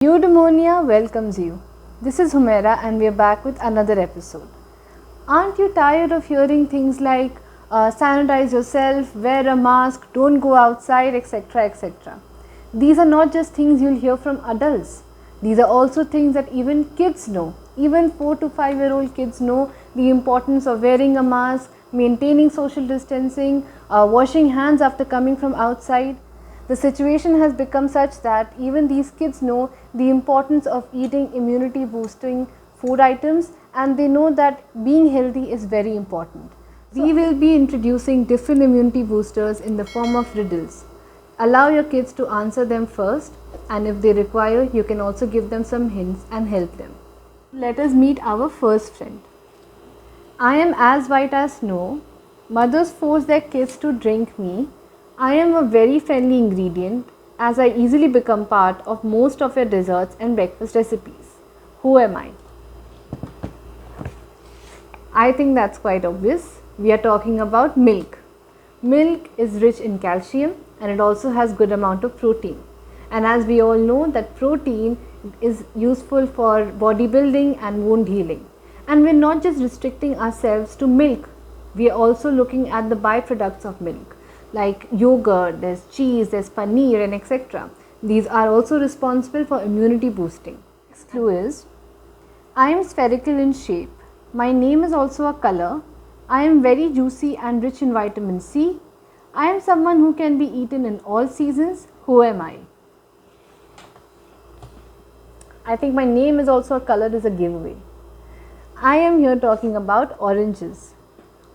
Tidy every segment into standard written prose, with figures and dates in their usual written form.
Eudaimonia welcomes you. This is Humaira and we are back with another episode. Aren't you tired of hearing things like sanitize yourself, wear a mask, don't go outside, etc. etc.? These are not just things you'll hear from adults. These are also things that even kids know. Even 4 to 5-year-old kids know the importance of wearing a mask, maintaining social distancing, washing hands after coming from outside. The situation has become such that even these kids know the importance of eating immunity boosting food items, and they know that being healthy is very important. We will be introducing different immunity boosters in the form of riddles. Allow your kids to answer them first, and if they require, you can also give them some hints and help them. Let us meet our first friend. I am as white as snow. Mothers force their kids to drink me. I am a very friendly ingredient as I easily become part of most of your desserts and breakfast recipes. Who am I? I think that's quite obvious. We are talking about milk. Milk is rich in calcium and it also has good amount of protein. And as we all know that protein is useful for bodybuilding and wound healing. And we're not just restricting ourselves to milk. We are also looking at the byproducts of milk, like yogurt, there's cheese, there's paneer and etc. These are also responsible for immunity boosting. Next clue is, I am spherical in shape. My name is also a color. I am very juicy and rich in vitamin C. I am someone who can be eaten in all seasons. Who am I? I think my name is also a color is a giveaway. I am here talking about oranges.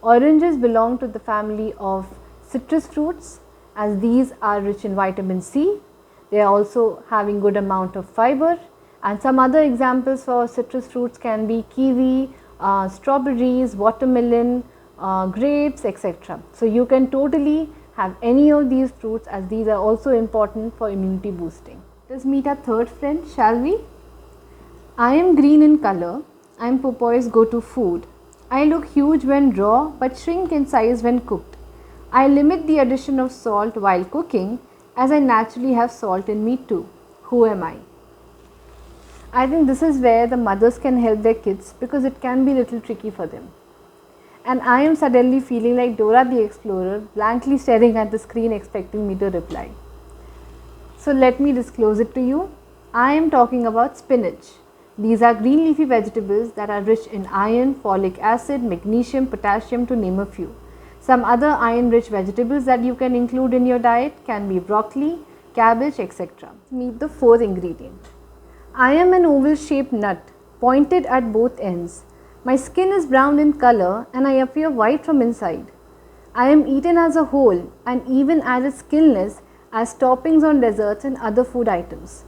Oranges belong to the family of citrus fruits, as these are rich in vitamin C. They are also having good amount of fiber, and some other examples for citrus fruits can be kiwi, strawberries, watermelon, grapes, etc. So you can totally have any of these fruits, as these are also important for immunity boosting. Let's meet our third friend, shall we? I am green in color. I am Popoy's go-to food. I look huge when raw but shrink in size when cooked. I limit the addition of salt while cooking, as I naturally have salt in me too. Who am I? I think this is where the mothers can help their kids, because it can be a little tricky for them. And I am suddenly feeling like Dora the Explorer, blankly staring at the screen expecting me to reply. So let me disclose it to you. I am talking about spinach. These are green leafy vegetables that are rich in iron, folic acid, magnesium, potassium, to name a few. Some other iron-rich vegetables that you can include in your diet can be broccoli, cabbage, etc. Meet the fourth ingredient. I am an oval-shaped nut, pointed at both ends. My skin is brown in color and I appear white from inside. I am eaten as a whole and even added skinless as toppings on desserts and other food items.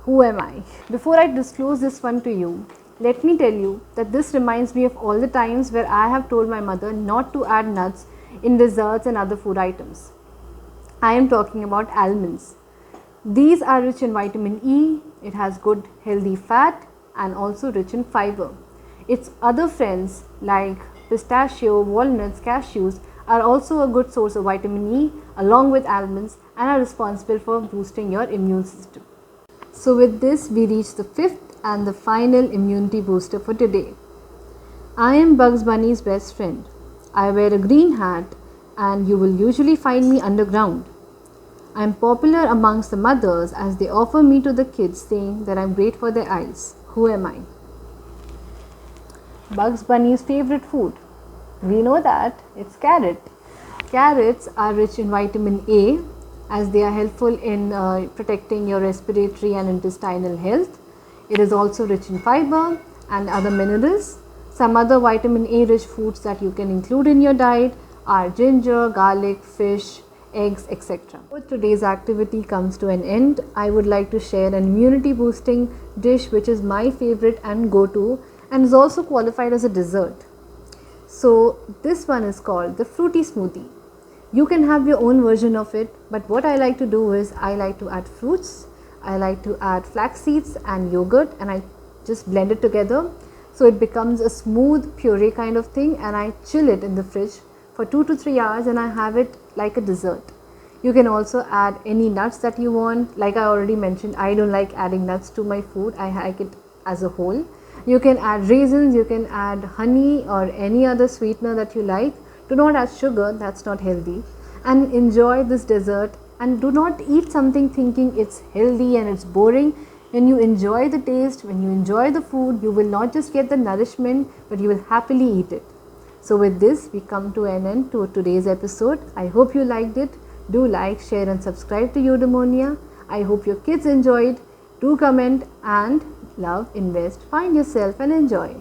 Who am I? Before I disclose this one to you, let me tell you that this reminds me of all the times where I have told my mother not to add nuts in desserts and other food items. I am talking about almonds. These are rich in vitamin E, it has good healthy fat and also rich in fiber. Its other friends like pistachio, walnuts, cashews are also a good source of vitamin E along with almonds and are responsible for boosting your immune system. So with this, we reach the fifth and the final immunity booster for today. I am Bugs Bunny's best friend. I wear a green hat and you will usually find me underground. I am popular amongst the mothers as they offer me to the kids, saying that I am great for their eyes. Who am I? Bugs Bunny's favorite food. We know that it's carrot. Carrots are rich in vitamin A, as they are helpful in protecting your respiratory and intestinal health. It is also rich in fiber and other minerals. Some other vitamin A rich foods that you can include in your diet are ginger, garlic, fish, eggs, etc. With today's activity comes to an end, I would like to share an immunity boosting dish which is my favorite and go-to and is also qualified as a dessert. So this one is called the fruity smoothie. You can have your own version of it, but what I like to do is I like to add fruits, I like to add flax seeds and yogurt, and I just blend it together so it becomes a smooth puree kind of thing, and I chill it in the fridge for 2 to 3 hours and I have it like a dessert. You can also add any nuts that you want. Like I already mentioned, I don't like adding nuts to my food, I like it as a whole. You can add raisins, you can add honey or any other sweetener that you like. Do not add sugar, that's not healthy. And enjoy this dessert, and do not eat something thinking it's healthy and it's boring. When you enjoy the taste, when you enjoy the food, you will not just get the nourishment, but you will happily eat it. So with this, we come to an end to today's episode. I hope you liked it. Do like, share and subscribe to Eudaimonia. I hope your kids enjoyed. Do comment and love, invest, find yourself and enjoy.